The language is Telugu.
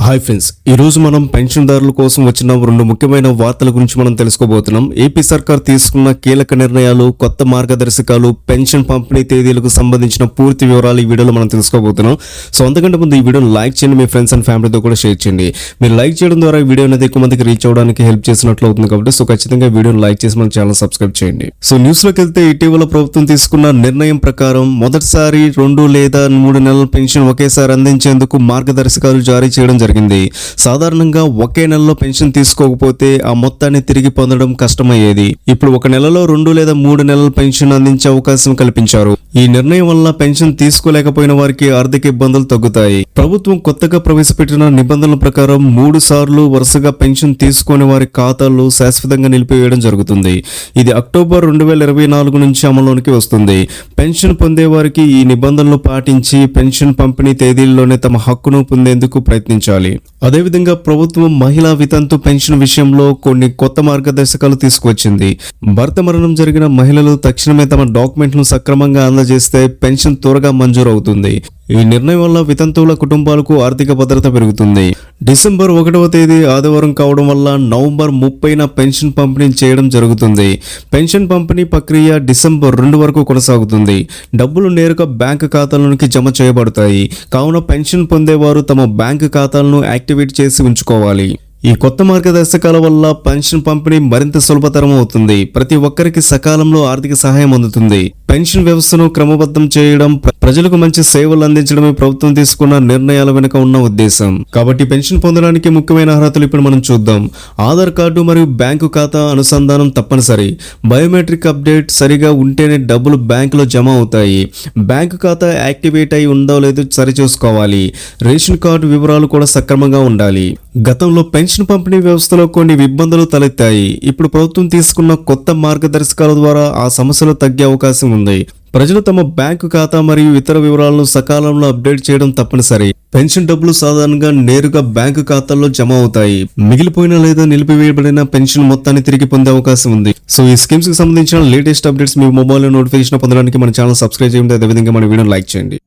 హాయ్ ఫ్రెండ్స్, ఈ రోజు మనం పెన్షన్దారుల కోసం వచ్చిన రెండు ముఖ్యమైన వార్తల గురించి మనం తెలుసుకోబోతున్నాం. ఏపీ సర్కార్ తీసుకున్న కీలక నిర్ణయాలు, కొత్త మార్గదర్శకాలు, పెన్షన్ పంపిణీ తేదీలకు సంబంధించిన పూర్తి వివరాలు ఈ వీడియోలో మనం తెలుసుకోబోతున్నాం. సో అంతకంటే ముందు ఈ వీడియోని లైక్ చేయండి, మీ ఫ్రెండ్స్ అండ్ ఫ్యామిలీతో కూడా షేర్ చేయండి. మీరు లైక్ చేయడం ద్వారా ఈ వీడియో అనేది ఎక్కువ మందికి రీచ్ అవడానికి హెల్ప్ చేసినట్లు అవుతుంది కాబట్టి సో ఖచ్చితంగా వీడియోని లైక్ చేసి మన ఛానల్ సబ్స్క్రైబ్ చేయండి. సో న్యూస్ లోకి వెళ్తే ఇటీవల ప్రభుత్వం తీసుకున్న నిర్ణయం ప్రకారం మొదటిసారి 2 లేదా 3 నెలల పెన్షన్ ఒకేసారి అందించేందుకు మార్గదర్శకాలు జారీ చేయడం జరిగింది. సాధారణంగా ఒకే నెలలో పెన్షన్ తీసుకోకపోతే ఆ మొత్తాన్ని తిరిగి పొందడం కష్టమయ్యేది. ఇప్పుడు ఒక నెలలో 2 లేదా 3 నెలల పెన్షన్ అందించే అవకాశం కల్పించారు. ఈ నిర్ణయం వల్ల పెన్షన్ తీసుకోలేకపోయిన వారికి ఆర్థిక ఇబ్బందులు తగ్గుతాయి. ప్రభుత్వం కొత్తగా ప్రవేశపెట్టిన నిబంధనల ప్రకారం 3 సార్లు వరుసగా పెన్షన్ తీసుకునే వారి ఖాతాలు శాశ్వతంగా నిలిపివేయడం జరుగుతుంది. ఇది అక్టోబర్ 2024 నుంచి అమలులోకి వస్తుంది. పెన్షన్ పొందే వారికి ఈ నిబంధనలు పాటించి పెన్షన్ పంపిణీ తేదీల్లోనే తమ హక్కును పొందేందుకు ప్రయత్నించాలి. అదేవిధంగా ప్రభుత్వం మహిళా వితంతు పెన్షన్ విషయంలో కొన్ని కొత్త మార్గదర్శకాలు తీసుకువచ్చింది. భర్త మరణం జరిగిన మహిళలు తక్షణమే తమ డాక్యుమెంట్లను సక్రమంగా అందజేస్తే పెన్షన్ త్వరగా మంజూరు అవుతుంది. ఈ నిర్ణయం వల్ల వితంతువుల కుటుంబాలకు ఆర్థిక భద్రత పెరుగుతుంది. డిసెంబర్ 1వ తేదీ ఆదివారం కావడం వల్ల నవంబర్ 30న పెన్షన్ పంపిణీ చేయడం జరుగుతుంది. పెన్షన్ పంపిణీ ప్రక్రియ డిసెంబర్ 2 వరకు కొనసాగుతుంది. డబ్బులు నేరుగా బ్యాంకు ఖాతాలోనికి జమ చేయబడతాయి. కావున పెన్షన్ పొందేవారు తమ బ్యాంకు ఖాతాలను యాక్టివేట్ చేసి ఉంచుకోవాలి. ఈ కొత్త మార్గదర్శకాల వల్ల పెన్షన్ పంపిణీ మరింత సులభతరం అవుతుంది. ప్రతి ఒక్కరికి సకాలంలో ఆర్థిక సహాయం అందుతుంది. పెన్షన్ వ్యవస్థను క్రమబద్ధం చేయడం, ప్రజలకు మంచి సేవలు అందించడమే ప్రభుత్వం తీసుకున్న నిర్ణయాల వెనుక ఉన్న ఉద్దేశం. కాబట్టి పెన్షన్ పొందడానికి ముఖ్యమైన అర్హతలు ఇప్పుడు మనం చూద్దాం. ఆధార్ కార్డు మరియు బ్యాంకు ఖాతా అనుసంధానం తప్పనిసరి. బయోమెట్రిక్ అప్డేట్ సరిగా ఉంటేనే డబ్బులు బ్యాంకులో జమ అవుతాయి. బ్యాంకు ఖాతా యాక్టివేట్ అయి ఉందో లేదో సరిచూసుకోవాలి. రేషన్ కార్డు వివరాలు కూడా సక్రమంగా ఉండాలి. గతంలో పెన్షన్ పంపిణీ వ్యవస్థలో కొన్ని ఇబ్బందులు తలెత్తాయి. ఇప్పుడు ప్రభుత్వం తీసుకున్న కొత్త మార్గదర్శకాల ద్వారా ఆ సమస్యలు తగ్గే అవకాశం ఉంది. ప్రజలు తమ బ్యాంకు ఖాతా మరియు ఇతర వివరాలను సకాలంలో అప్డేట్ చేయడం తప్పనిసరి. పెన్షన్ డబ్బులు సాధారణంగా నేరుగా బ్యాంకు ఖాతాల్లో జమ అవుతాయి. మిగిలిపోయిన లేదా నిలిపివేయబడిన పెన్షన్ మొత్తాన్ని తిరిగి పొందే అవకాశం ఉంది. సో ఈ స్కీమ్స్ కి సంబంధించిన లేటెస్ట్ అప్డేట్స్ మీ మొబైల్ నోటిఫికేషన్ పొందడానికి మన ఛానల్ సబ్స్క్రైబ్ చేయండి. అదేవిధంగా మన వీడియోని లైక్ చేయండి.